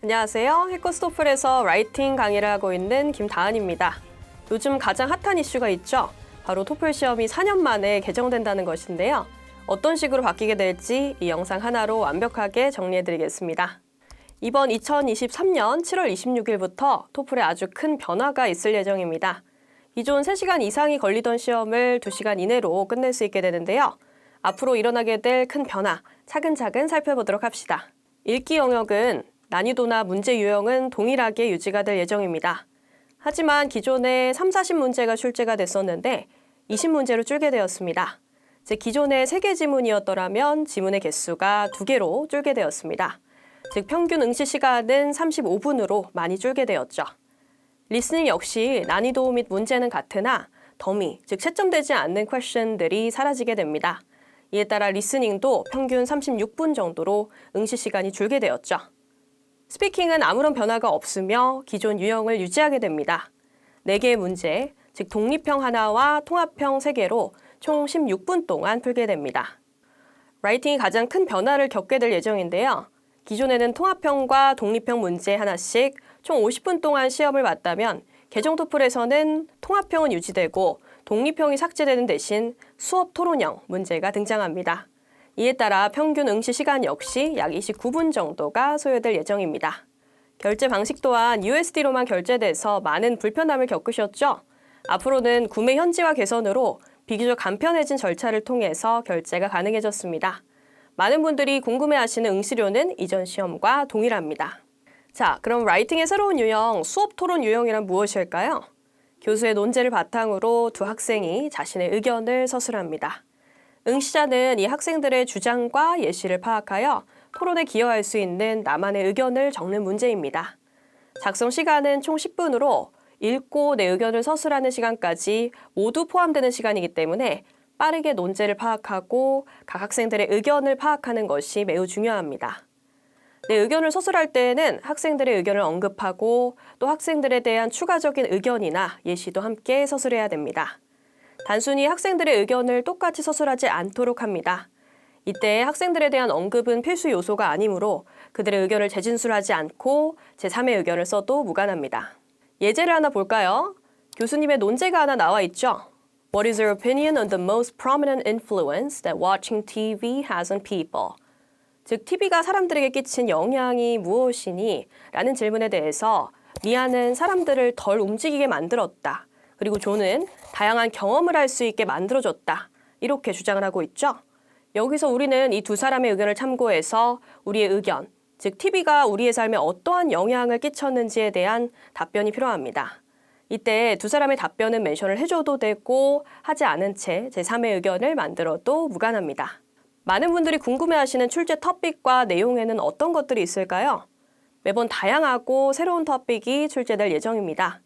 안녕하세요. 해커스토플에서 라이팅 강의를 하고 있는 김다은입니다. 요즘 가장 핫한 이슈가 있죠. 바로 토플 시험이 4년 만에 개정된다는 것인데요. 어떤 식으로 바뀌게 될지 이 영상 하나로 완벽하게 정리해드리겠습니다. 이번 2023년 7월 26일부터 토플에 아주 큰 변화가 있을 예정입니다. 기존 3시간 이상이 걸리던 시험을 2시간 이내로 끝낼 수 있게 되는데요. 앞으로 일어나게 될 큰 변화, 차근차근 살펴보도록 합시다. 읽기 영역은 난이도나 문제 유형은 동일하게 유지가 될 예정입니다. 하지만 기존에 3, 40문제가 출제가 됐었는데 20문제로 줄게 되었습니다. 즉 기존에 3개 지문이었더라면 지문의 개수가 2개로 줄게 되었습니다. 즉 평균 응시 시간은 35분으로 많이 줄게 되었죠. 리스닝 역시 난이도 및 문제는 같으나 더미, 즉 채점되지 않는 퀘션들이 사라지게 됩니다. 이에 따라 리스닝도 평균 36분 정도로 응시 시간이 줄게 되었죠. 스피킹은 아무런 변화가 없으며 기존 유형을 유지하게 됩니다. 4개의 문제, 즉 독립형 하나와 통합형 3개로 총 16분 동안 풀게 됩니다. 라이팅이 가장 큰 변화를 겪게 될 예정인데요. 기존에는 통합형과 독립형 문제 하나씩 총 50분 동안 시험을 봤다면 개정 토플에서는 통합형은 유지되고 독립형이 삭제되는 대신 수업 토론형 문제가 등장합니다. 이에 따라 평균 응시 시간 역시 약 29분 정도가 소요될 예정입니다. 결제 방식 또한 USD로만 결제돼서 많은 불편함을 겪으셨죠? 앞으로는 구매 현지화 개선으로 비교적 간편해진 절차를 통해서 결제가 가능해졌습니다. 많은 분들이 궁금해하시는 응시료는 이전 시험과 동일합니다. 자, 그럼 라이팅의 새로운 유형, 수업 토론 유형이란 무엇일까요? 교수의 논제를 바탕으로 두 학생이 자신의 의견을 서술합니다. 응시자는 이 학생들의 주장과 예시를 파악하여 토론에 기여할 수 있는 나만의 의견을 적는 문제입니다. 작성 시간은 총 10분으로 읽고 내 의견을 서술하는 시간까지 모두 포함되는 시간이기 때문에 빠르게 논제를 파악하고 각 학생들의 의견을 파악하는 것이 매우 중요합니다. 내 의견을 서술할 때에는 학생들의 의견을 언급하고 또 학생들에 대한 추가적인 의견이나 예시도 함께 서술해야 됩니다. 단순히 학생들의 의견을 똑같이 서술하지 않도록 합니다. 이때 학생들에 대한 언급은 필수 요소가 아니므로 그들의 의견을 재진술하지 않고 제3의 의견을 써도 무관합니다. 예제를 하나 볼까요? 교수님의 논제가 하나 나와 있죠. What is your opinion on the most prominent influence that watching TV has on people? 즉, TV가 사람들에게 끼친 영향이 무엇이니? 라는 질문에 대해서 미아는 사람들을 덜 움직이게 만들었다. 그리고 존은 다양한 경험을 할 수 있게 만들어줬다. 이렇게 주장을 하고 있죠. 여기서 우리는 이 두 사람의 의견을 참고해서 우리의 의견, 즉 TV가 우리의 삶에 어떠한 영향을 끼쳤는지에 대한 답변이 필요합니다. 이때 두 사람의 답변은 멘션을 해줘도 되고 하지 않은 채 제3의 의견을 만들어도 무관합니다. 많은 분들이 궁금해하시는 출제 토픽과 내용에는 어떤 것들이 있을까요? 매번 다양하고 새로운 토픽이 출제될 예정입니다.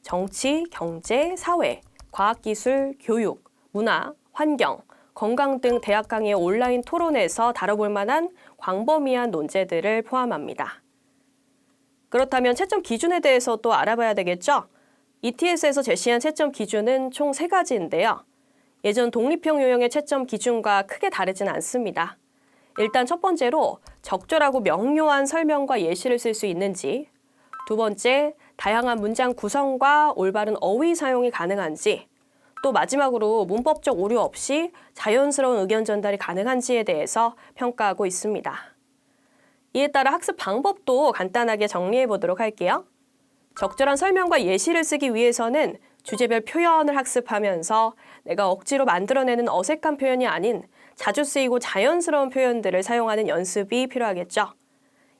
정치, 경제, 사회, 과학기술, 교육, 문화, 환경, 건강 등 대학 강의의 온라인 토론에서 다뤄볼 만한 광범위한 논제들을 포함합니다. 그렇다면 채점 기준에 대해서 또 알아봐야 되겠죠? ETS에서 제시한 채점 기준은 총 3가지인데요. 예전 독립형 유형의 채점 기준과 크게 다르진 않습니다. 일단 첫 번째로 적절하고 명료한 설명과 예시를 쓸 수 있는지, 두 번째, 다양한 문장 구성과 올바른 어휘 사용이 가능한지, 또 마지막으로 문법적 오류 없이 자연스러운 의견 전달이 가능한지에 대해서 평가하고 있습니다. 이에 따라 학습 방법도 간단하게 정리해 보도록 할게요. 적절한 설명과 예시를 쓰기 위해서는 주제별 표현을 학습하면서 내가 억지로 만들어내는 어색한 표현이 아닌 자주 쓰이고 자연스러운 표현들을 사용하는 연습이 필요하겠죠.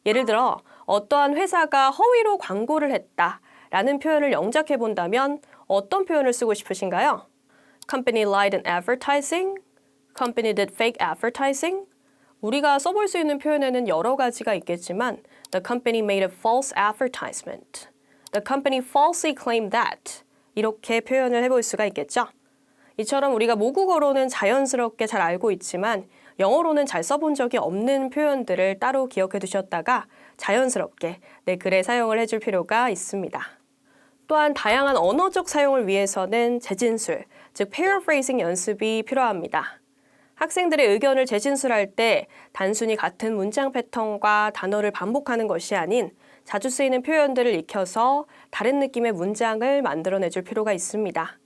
예를 들어 어떠한 회사가 허위로 광고를 했다라는 표현을 영작해 본다면 어떤 표현을 쓰고 싶으신가요? Company lied in advertising? Company did fake advertising? 우리가 써볼 수 있는 표현에는 여러 가지가 있겠지만 The company made a false advertisement. The company falsely claimed that. 이렇게 표현을 해볼 수가 있겠죠. 이처럼 우리가 모국어로는 자연스럽게 잘 알고 있지만 영어로는 잘 써본 적이 없는 표현들을 따로 기억해 두셨다가 자연스럽게 내 글에 사용을 해줄 필요가 있습니다. 또한 다양한 언어적 사용을 위해서는 재진술, 즉 paraphrasing 연습이 필요합니다. 학생들의 의견을 재진술할 때 단순히 같은 문장 패턴과 단어를 반복하는 것이 아닌 자주 쓰이는 표현들을 익혀서 다른 느낌의 문장을 만들어내줄 필요가 있습니다.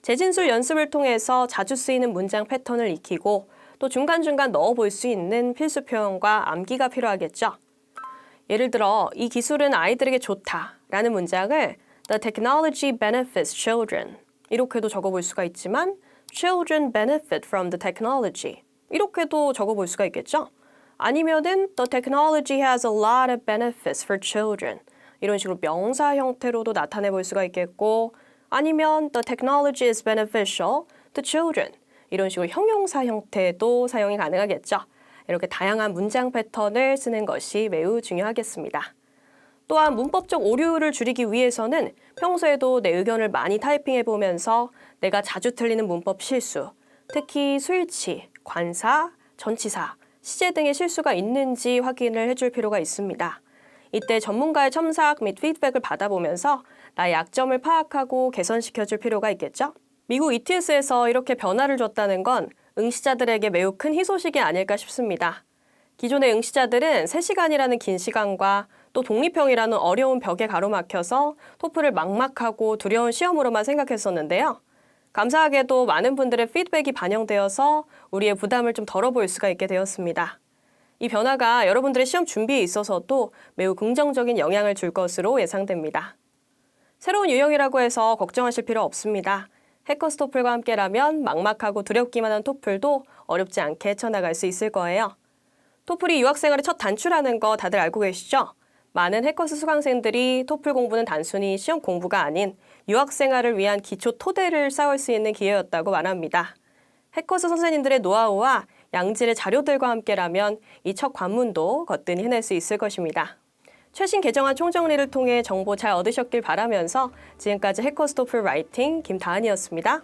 재진술 연습을 통해서 자주 쓰이는 문장 패턴을 익히고 또 중간중간 넣어볼 수 있는 필수 표현과 암기가 필요하겠죠. 예를 들어 이 기술은 아이들에게 좋다라는 문장을 The technology benefits children 이렇게도 적어볼 수가 있지만 Children benefit from the technology 이렇게도 적어볼 수가 있겠죠. 아니면은 The technology has a lot of benefits for children 이런 식으로 명사 형태로도 나타내볼 수가 있겠고 아니면 The technology is beneficial to children 이런 식으로 형용사 형태도 사용이 가능하겠죠. 이렇게 다양한 문장 패턴을 쓰는 것이 매우 중요하겠습니다. 또한 문법적 오류를 줄이기 위해서는 평소에도 내 의견을 많이 타이핑해보면서 내가 자주 틀리는 문법 실수, 특히 수일치, 관사, 전치사, 시제 등의 실수가 있는지 확인을 해줄 필요가 있습니다. 이때 전문가의 첨삭 및 피드백을 받아보면서 나의 약점을 파악하고 개선시켜줄 필요가 있겠죠? 미국 ETS에서 이렇게 변화를 줬다는 건 응시자들에게 매우 큰 희소식이 아닐까 싶습니다. 기존의 응시자들은 3시간이라는 긴 시간과 또 독립형이라는 어려운 벽에 가로막혀서 토플을 막막하고 두려운 시험으로만 생각했었는데요. 감사하게도 많은 분들의 피드백이 반영되어서 우리의 부담을 좀 덜어볼 수가 있게 되었습니다. 이 변화가 여러분들의 시험 준비에 있어서도 매우 긍정적인 영향을 줄 것으로 예상됩니다. 새로운 유형이라고 해서 걱정하실 필요 없습니다. 해커스 토플과 함께라면 막막하고 두렵기만 한 토플도 어렵지 않게 헤쳐나갈 수 있을 거예요. 토플이 유학생활의 첫 단추라는 거 다들 알고 계시죠? 많은 해커스 수강생들이 토플 공부는 단순히 시험 공부가 아닌 유학생활을 위한 기초 토대를 쌓을 수 있는 기회였다고 말합니다. 해커스 선생님들의 노하우와 양질의 자료들과 함께라면 이 첫 관문도 거뜬히 해낼 수 있을 것입니다. 최신 개정안 총정리를 통해 정보 잘 얻으셨길 바라면서 지금까지 해커스 토플 라이팅 김다은이었습니다.